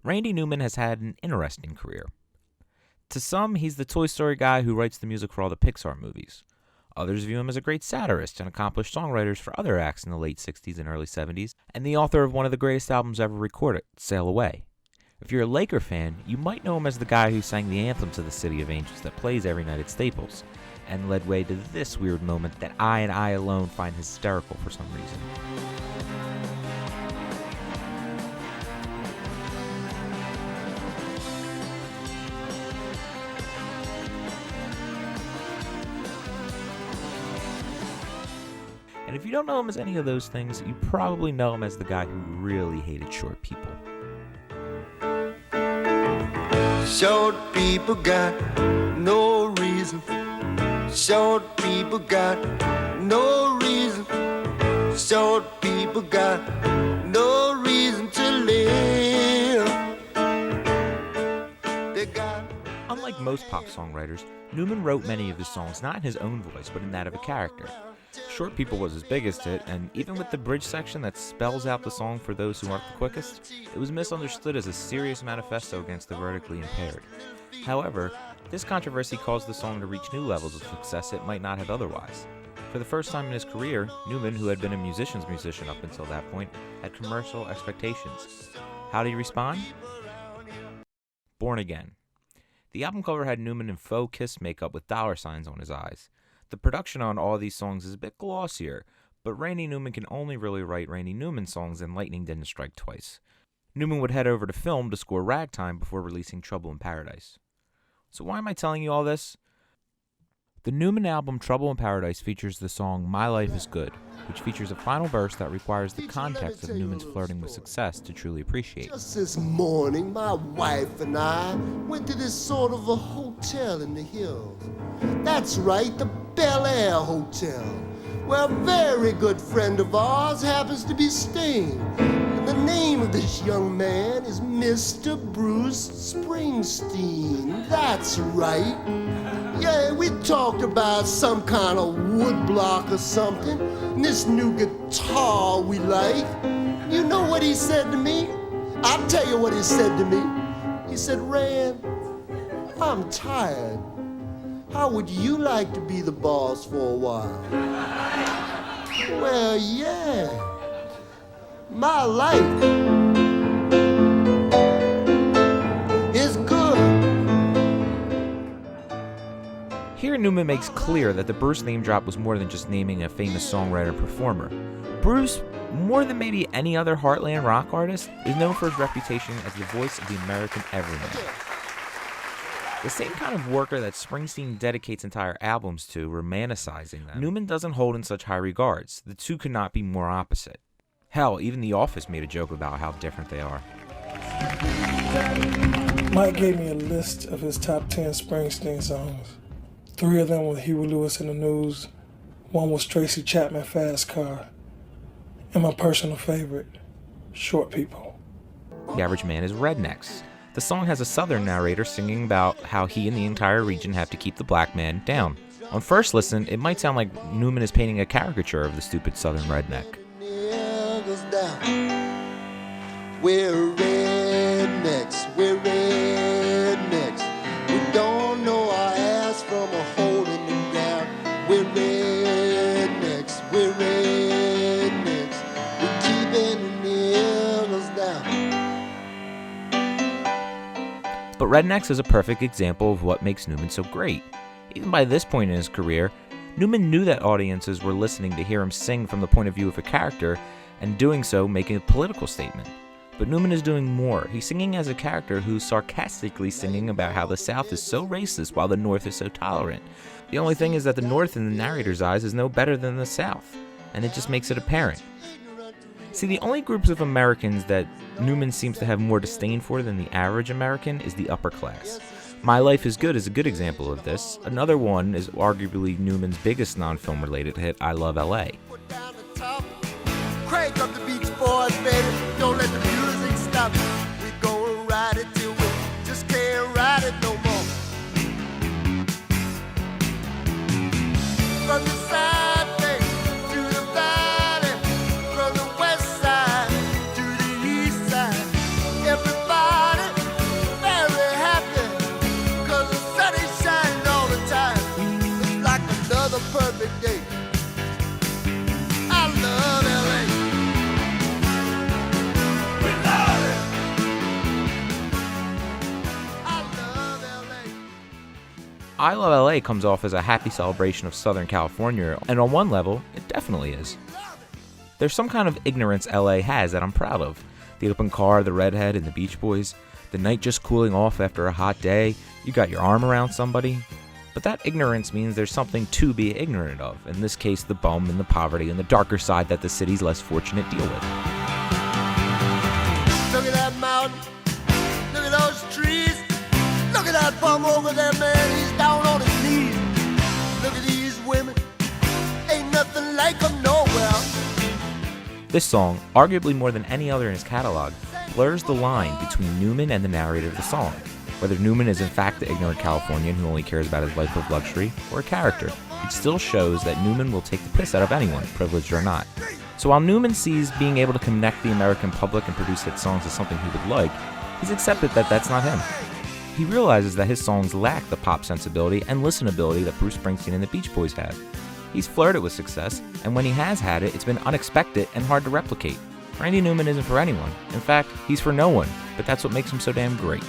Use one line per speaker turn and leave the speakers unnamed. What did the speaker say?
Randy Newman has had an interesting career. To some, he's the Toy Story guy who writes the music for all the Pixar movies. Others view him as a great satirist and accomplished songwriters for other acts in the late 60s and early 70s, and the author of one of the greatest albums ever recorded, Sail Away. If you're a Laker fan, you might know him as the guy who sang the anthem to the City of Angels that plays every night at Staples, and led way to this weird moment that I and I alone find hysterical for some reason. And if you don't know him as any of those things, you probably know him as the guy who really hated short people.
Short people got no reason. Short people got no reason. Short people got no reason to live. They got.
Unlike most pop songwriters, Newman wrote many of his songs not in his own voice, but in that of a character. Short People was his biggest hit, and even with the bridge section that spells out the song for those who aren't the quickest, it was misunderstood as a serious manifesto against the vertically impaired. However, this controversy caused the song to reach new levels of success it might not have otherwise. For the first time in his career, Newman, who had been a musician's musician up until that point, had commercial expectations. How did he respond? Born Again. The album cover had Newman in faux kiss makeup with dollar signs on his eyes. The production on all these songs is a bit glossier, but Randy Newman can only really write Randy Newman songs, and lightning didn't strike twice. Newman would head over to film to score Ragtime before releasing Trouble in Paradise. So why am I telling you all this? The Newman album Trouble in Paradise features the song My Life is Good, which features a final verse that requires the context of Newman's flirting with success to truly appreciate.
Just this morning, my wife and I went to this sort of a hotel in the hills. That's right, the Bel Air Hotel, where a very good friend of ours happens to be staying. And the name of this young man is Mr. Bruce Springsteen. That's right. Yeah, we talked about some kind of woodblock or something, and this new guitar we like. You know what he said to me? I'll tell you what he said to me. He said, Rand, I'm tired. How would you like to be the boss for a while? Well, yeah. My life is good.
Here, Newman makes clear that the Bruce name drop was more than just naming a famous songwriter-performer. Bruce, more than maybe any other heartland rock artist, is known for his reputation as the voice of the American everyman. The same kind of worker that Springsteen dedicates entire albums to, romanticizing them, Newman doesn't hold in such high regards. The two could not be more opposite. Hell, even The Office made a joke about how different they are.
Mike gave me a list of his top 10 Springsteen songs. 3 of them were Huey Lewis in the News, 1 was Tracy Chapman, Fast Car, and my personal favorite, Short People.
The Average Man is Rednecks. The song has a southern narrator singing about how he and the entire region have to keep the black man down. On first listen, it might sound like Newman is painting a caricature of the stupid southern redneck.
We're rednecks, we're rednecks. We don't know our ass from a hole in the ground. We're rednecks, we're rednecks. We're keeping the niggas down.
But Rednecks is a perfect example of what makes Newman so great. Even by this point in his career, Newman knew that audiences were listening to hear him sing from the point of view of a character, and doing so making a political statement. But Newman is doing more. He's singing as a character who's sarcastically singing about how the South is so racist while the North is so tolerant. The only thing is that the North in the narrator's eyes is no better than the South, and it just makes it apparent. See, the only groups of Americans that Newman seems to have more disdain for than the average American is the upper class. My Life is Good is a good example of this. Another one is arguably Newman's biggest non-film related hit, I Love L.A.
Crank up the Beach Boys, baby. Don't let the music stop. We gonna ride it till we just can't ride it no more. From the side bay to the valley, from the west side to the east side, everybody
I Love LA comes off as a happy celebration of Southern California, and on one level, it definitely is. There's some kind of ignorance LA has that I'm proud of. The open car, the redhead, and the Beach Boys. The night just cooling off after a hot day. You got your arm around somebody. But that ignorance means there's something to be ignorant of. In this case, the bum and the poverty and the darker side that the city's less fortunate deal with.
Look at that mountain. Look at those trees. Look at that bum over there, man. He's down on his knees. Look at these women. Ain't nothing like them nowhere.
This song, arguably more than any other in his catalog, blurs the line between Newman and the narrator of the song. Whether Newman is in fact the ignorant Californian who only cares about his life of luxury, or a character, it still shows that Newman will take the piss out of anyone, privileged or not. So while Newman sees being able to connect the American public and produce hit songs as something he would like, he's accepted that that's not him. He realizes that his songs lack the pop sensibility and listenability that Bruce Springsteen and the Beach Boys had. He's flirted with success, and when he has had it, it's been unexpected and hard to replicate. Randy Newman isn't for anyone. In fact, he's for no one, but that's what makes him so damn great.